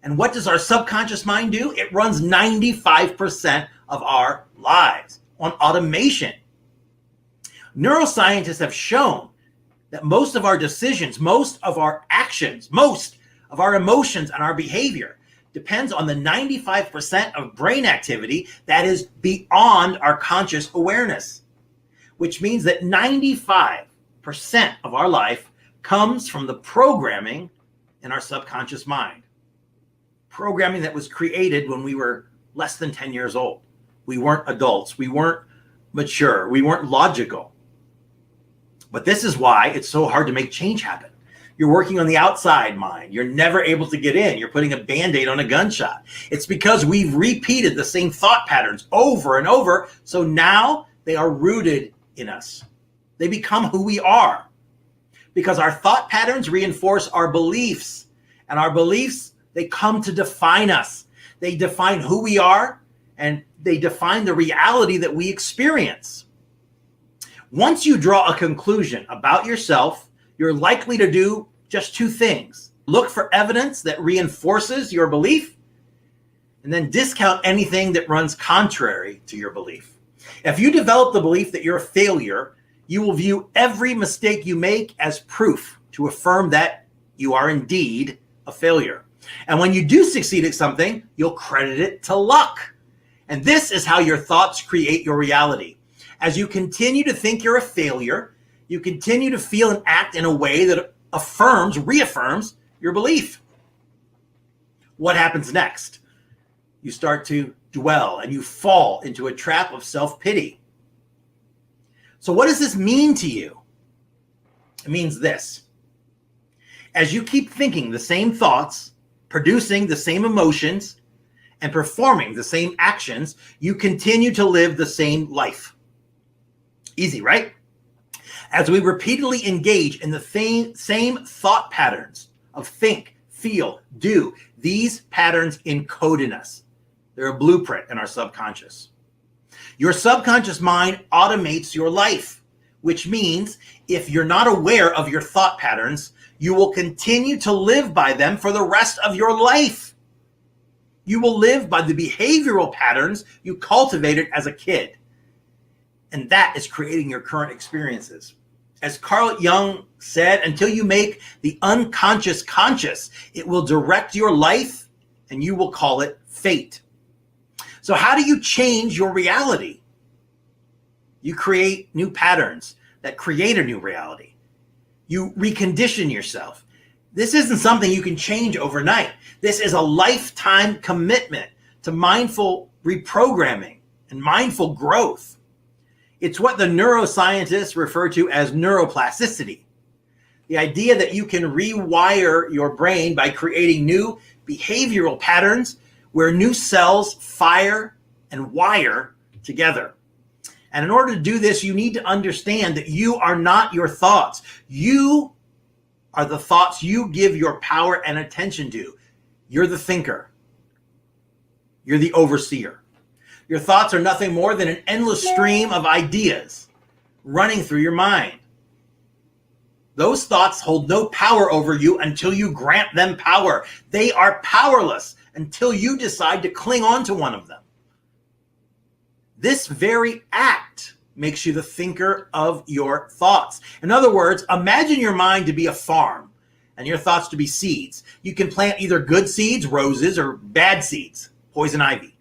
And what does our subconscious mind do? It runs 95% of our lives on automation. Neuroscientists have shown that most of our decisions, most of our actions, most of our emotions and our behavior depends on the 95% of brain activity that is beyond our conscious awareness, which means that 95% of our life comes from the programming in our subconscious mind. Programming that was created when we were less than 10 years old. We weren't adults. We weren't mature. We weren't logical. But this is why it's so hard to make change happen. You're working on the outside mind. You're never able to get in. You're putting a Band-Aid on a gunshot. It's because we've repeated the same thought patterns over and over. So now they are rooted in us. They become who we are. Because our thought patterns reinforce our beliefs. And our beliefs, they come to define us. They define who we are, and they define the reality that we experience. Once you draw a conclusion about yourself, you're likely to do just two things. Look for evidence that reinforces your belief, and then discount anything that runs contrary to your belief. If you develop the belief that you're a failure, you will view every mistake you make as proof to affirm that you are indeed a failure. And when you do succeed at something, you'll credit it to luck. And this is how your thoughts create your reality. As you continue to think you're a failure, you continue to feel and act in a way that reaffirms your belief. What happens next? You start to dwell and you fall into a trap of self-pity. So what does this mean to you? It means this. As you keep thinking the same thoughts, producing the same emotions, and performing the same actions, you continue to live the same life. Easy, right? As we repeatedly engage in the same thought patterns of think, feel, do, these patterns encode in us. They're a blueprint in our subconscious. Your subconscious mind automates your life, which means if you're not aware of your thought patterns, you will continue to live by them for the rest of your life. You will live by the behavioral patterns you cultivated as a kid. And that is creating your current experiences. As Carl Jung said, until you make the unconscious conscious, it will direct your life and you will call it fate. So how do you change your reality? You create new patterns that create a new reality. You recondition yourself. This isn't something you can change overnight. This is a lifetime commitment to mindful reprogramming and mindful growth. It's what the neuroscientists refer to as neuroplasticity. The idea that you can rewire your brain by creating new behavioral patterns where new cells fire and wire together. And in order to do this, you need to understand that you are not your thoughts. You are the thoughts you give your power and attention to. You're the thinker. You're the overseer. Your thoughts are nothing more than an endless stream of ideas running through your mind. Those thoughts hold no power over you until you grant them power. They are powerless until you decide to cling on to one of them. This very act makes you the thinker of your thoughts. In other words, imagine your mind to be a farm and your thoughts to be seeds. You can plant either good seeds, roses, or bad seeds, poison ivy.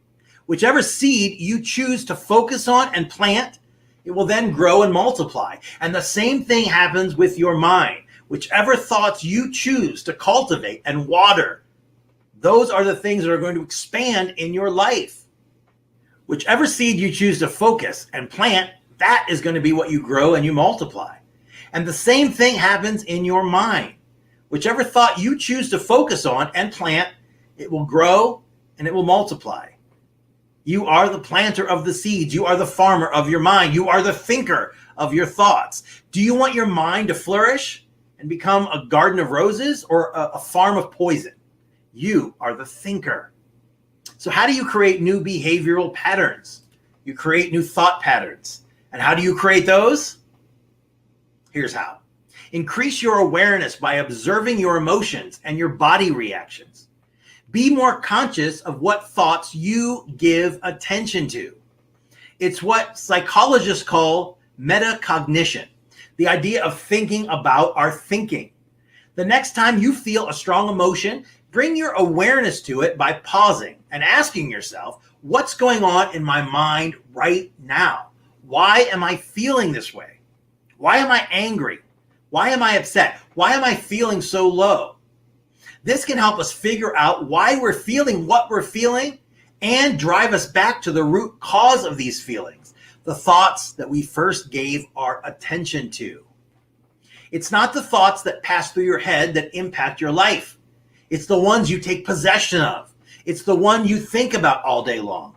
Whichever seed you choose to focus on and plant, it will then grow and multiply. And the same thing happens with your mind. Whichever thoughts you choose to cultivate and water, those are the things that are going to expand in your life. Whichever seed you choose to focus and plant, that is going to be what you grow and you multiply. And the same thing happens in your mind. Whichever thought you choose to focus on and plant, it will grow and it will multiply. You are the planter of the seeds. You are the farmer of your mind. You are the thinker of your thoughts. Do you want your mind to flourish and become a garden of roses or a farm of poison? You are the thinker. So how do you create new behavioral patterns? You create new thought patterns. And how do you create those? Here's how. Increase your awareness by observing your emotions and your body reactions. Be more conscious of what thoughts you give attention to. It's what psychologists call metacognition, the idea of thinking about our thinking. The next time you feel a strong emotion, bring your awareness to it by pausing and asking yourself, what's going on in my mind right now? Why am I feeling this way? Why am I angry? Why am I upset? Why am I feeling so low? This can help us figure out why we're feeling what we're feeling and drive us back to the root cause of these feelings, the thoughts that we first gave our attention to. It's not the thoughts that pass through your head that impact your life. It's the ones you take possession of. It's the one you think about all day long.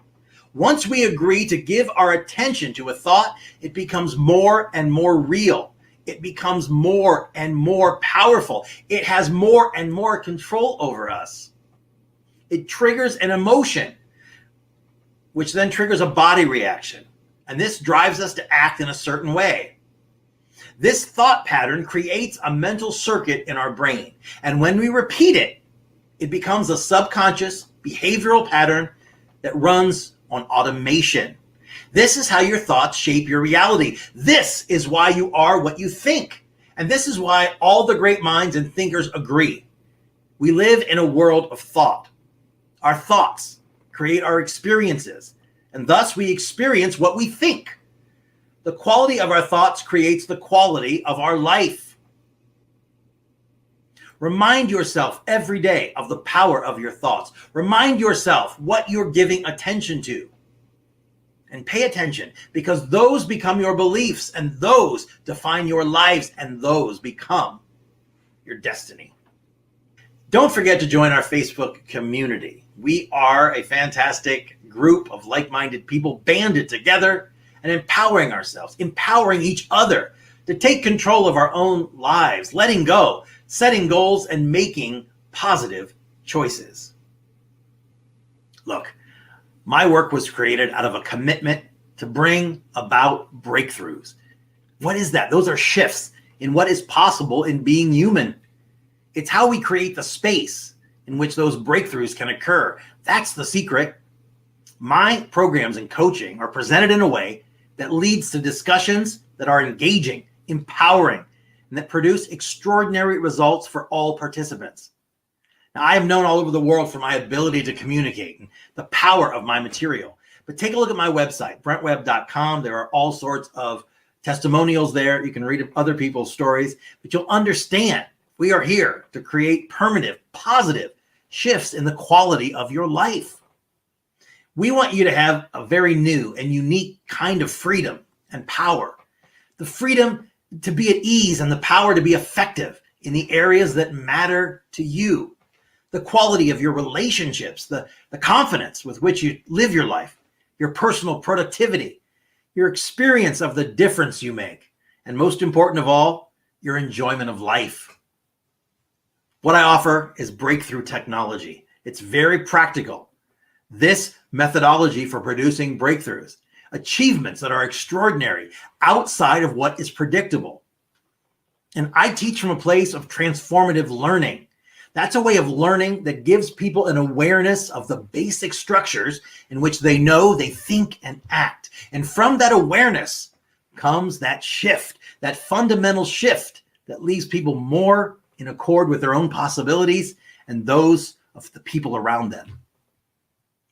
Once we agree to give our attention to a thought, it becomes more and more real. It becomes more and more powerful. It has more and more control over us. It triggers an emotion, which then triggers a body reaction. And this drives us to act in a certain way. This thought pattern creates a mental circuit in our brain. And when we repeat it, it becomes a subconscious behavioral pattern that runs on automation. This is how your thoughts shape your reality. This is why you are what you think. And this is why all the great minds and thinkers agree. We live in a world of thought. Our thoughts create our experiences, and thus we experience what we think. The quality of our thoughts creates the quality of our life. Remind yourself every day of the power of your thoughts. Remind yourself what you're giving attention to. And pay attention, because those become your beliefs, and those define your lives, and those become your destiny. Don't forget to join our Facebook community. We are a fantastic group of like-minded people banded together and empowering ourselves, empowering each other to take control of our own lives, letting go, setting goals, and making positive choices. Look, my work was created out of a commitment to bring about breakthroughs. What is that? Those are shifts in what is possible in being human. It's how we create the space in which those breakthroughs can occur. That's the secret. My programs and coaching are presented in a way that leads to discussions that are engaging, empowering, and that produce extraordinary results for all participants. Now, I am known all over the world for my ability to communicate and the power of my material. But take a look at my website, brentwebb.com. There are all sorts of testimonials there. You can read other people's stories, but you'll understand we are here to create permanent, positive shifts in the quality of your life. We want you to have a very new and unique kind of freedom and power. The freedom to be at ease and the power to be effective in the areas that matter to you. The quality of your relationships, the confidence with which you live your life, your personal productivity, your experience of the difference you make, and most important of all, your enjoyment of life. What I offer is breakthrough technology. It's very practical. This methodology for producing breakthroughs, achievements that are extraordinary, outside of what is predictable. And I teach from a place of transformative learning. That's a way of learning that gives people an awareness of the basic structures in which they know, they think, and act. And from that awareness comes that shift, that fundamental shift that leaves people more in accord with their own possibilities and those of the people around them.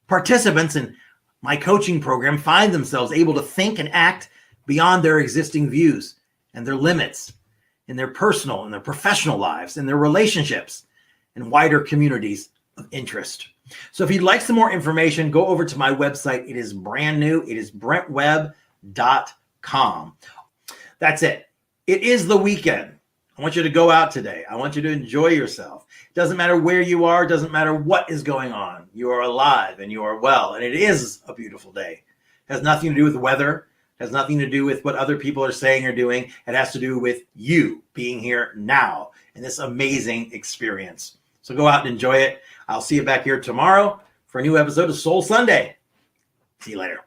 Participants in my coaching program find themselves able to think and act beyond their existing views and their limits in their personal and their professional lives, in their relationships, and wider communities of interest. So if you'd like some more information, go over to my website. It is brand new. It is brentwebb.com. That's it. It is the weekend. I want you to go out today. I want you to enjoy yourself. It doesn't matter where you are. It doesn't matter what is going on. You are alive and you are well. And it is a beautiful day. It has nothing to do with the weather. It has nothing to do with what other people are saying or doing. It has to do with you being here now in this amazing experience. So go out and enjoy it. I'll see you back here tomorrow for a new episode of Soul Sunday. See you later.